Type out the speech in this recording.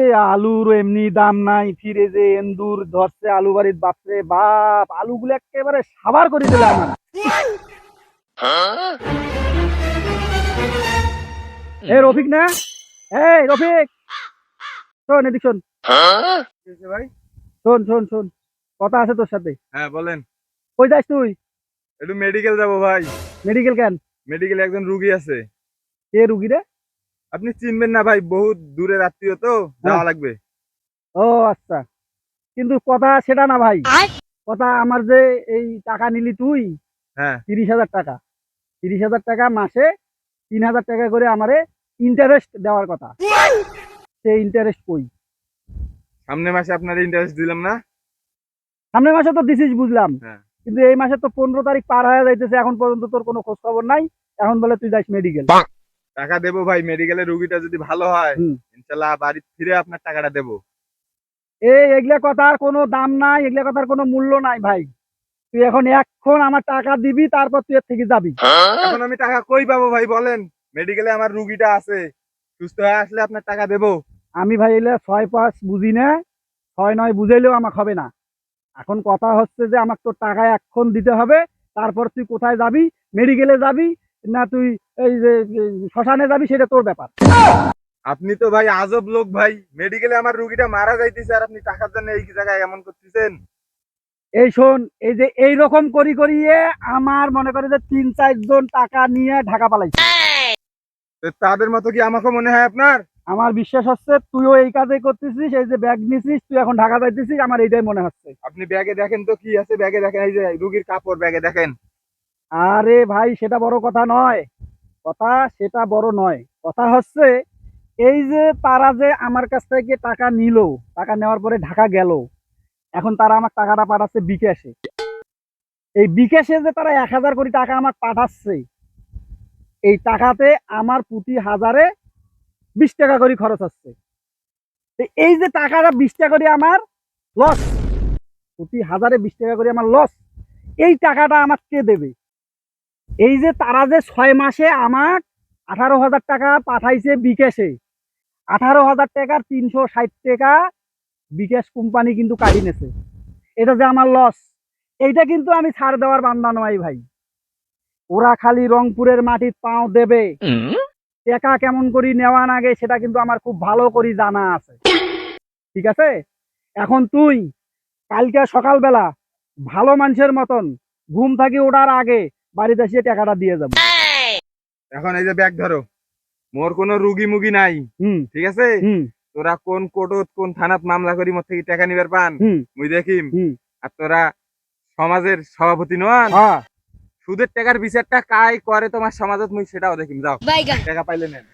এ আলুর এমনি দাম নাই, ফিরে যে এন্দুর ধরছে আলু বাড়ির, বাপরে বাপ, আলুগুলো একেবারে সাবার করে দিলে আমার। এ রফিক না, এই রফিক, শোন এদিক শোন। কি হয়েছে ভাই? শোন শোন শোন, কথা আছে তোর সাথে। হ্যাঁ বলেন। কই যাস তুই? একটু মেডিকেল যাবো ভাই। মেডিকেল কেন? মেডিকেলে একজন রুগী আছে। কে রুগী রে? আপনি চিনবেন না ভাই, বহুত দূরের আত্মীয় তো, হ্যাঁ। যাওয়া লাগবে। ও আচ্ছা, কিন্তু কথা সেটা না ভাই। কথা আমার যে এই টাকা নিলি তুই, হ্যাঁ, 30,000 টাকা, 30,000 টাকা মাসে 3,000 টাকা করে আমারে ইন্টারেস্ট দেওয়ার কথা। সেই ইন্টারেস্ট কই? সামনের মাসে আপনার ইন্টারেস্ট দিলাম না। সামনের মাসে তো দিছিস বুঝলাম, হ্যাঁ, কিন্তু এই মাসে তো 15 তারিখ পার হয়ে যাইতেছে, এখন পর্যন্ত তোর কোনো খোঁজ খবর নাই। এখন বলে তুই যাইস মেডিকেল। টাকা দেবো ভাই, মেডিকেলের রুগীটা যদি ভালো হয় হুম। ইনশাল্লাহ বাড়ি ফিরে আপনার টাকাটা দেবো। এই এগুলা কথার কোনো দাম নাই, এগুলা কথার কোনো মূল্য নাই ভাই। তুই এখন আমার টাকা দিবি, তারপর তুই এর থেকে যাবি। এখন আমি টাকা কই পাবো ভাই বলেন? মেডিকেলে আমার রুগীটা আছে, সুস্থ হয়ে আসলে আপনার টাকা দেবো। আমি ভাই এলে 6-5 বুঝি না, 6-9 বুঝাইলেও আমাকে হবে না। এখন কথা হচ্ছে যে আমাকে তোর টাকা এখন দিতে হবে। তারপর তুই কোথায় যাবি, মেডিকেলে যাবি না তুই এই যে শ্মশানে যাবি, সেটা তোর ব্যাপার। আপনি তো ভাই আজব লোক ভাই, মেডিকেলে আমার রুগীটা মারা যাইতেছে আর আপনি টাকার জন্য এই জায়গায় এমন করতেছেন। এই শোন, এই যে এইরকম করি করিয়ে আমার মনে করে যে 3-4 জন টাকা নিয়ে ঢাকা পালাইছে। তো তাদের মতো কি আমাকে মনে হয় আপনার? আমার বিশ্বাস হচ্ছে তুইও এই কাজে করতেছিস, এই যে ব্যাগ নিছিস তুই এখন ঢাকা যাইতেছিস, আমার এইটাই মনে হচ্ছে। আপনি ব্যাগে দেখেন তো কি আছে ব্যাগে, দেখেন এই যে রুগীর কাপড় ব্যাগে দেখেন। আরে ভাই সেটা বড় কথা নয়, কথা সেটা বড় নয়। কথা হচ্ছে এই যে তারা যে আমার কাছ থেকে টাকা নিল, টাকা নেওয়ার পরে ঢাকা গেল, এখন তারা আমার টাকাটা পাঠাচ্ছে বিকাশে। এই বিকাশে যে তারা 1,000 কোটি টাকা আমাকে পাঠাচ্ছে, এই টাকাতে আমার প্রতি হাজারে 20 টাকা করে খরচ হচ্ছে। তো এই যে টাকাটা 20 টাকা করে আমার লস, প্রতি হাজারে 20 টাকা করে আমার লস, এই টাকাটা আমাকে কে দেবে? এই যে তারা যে 6 মাসে আমার 18,000 টাকা পাঠাইছে বিকাশে, 18,000 টাকার 360 টাকা বিকাশ কোম্পানি কিন্তু কাটি নেছে। এটা যে আমার লস, এইটা কিন্তু আমি ছাড় দেওয়ার বান্দা নয় ভাই। ওরা খালি রংপুরের মাটির পাও দেবে, টাকা কেমন করি নেওয়া আগে সেটা কিন্তু আমার খুব ভালো করে জানা আছে। ঠিক আছে, এখন তুই কালকে সকালবেলা ভালো মানুষের মতন ঘুম থাকি ওঠার আগে বাড়িতে এসে টাকাটা দিয়ে যাবো। এখন এই যে ব্যাগ ধরো, মোর কোনো রুগী মুগী নাই। হুম। ঠিক আছে, হুম। তোরা কোন কোর্টত কোন থানাত মামলা করি মোর থেকে টাকা নিবার পান হুম। মুই দেখিম। হুম। আর তোরা সমাজের সভাপতি নন, হ্যাঁ। সুদের টাকার বিচারটা কাই করে তোমার সমাজত মুই সেটাও দেখিম। যাও, টাকা পাইলে নেন।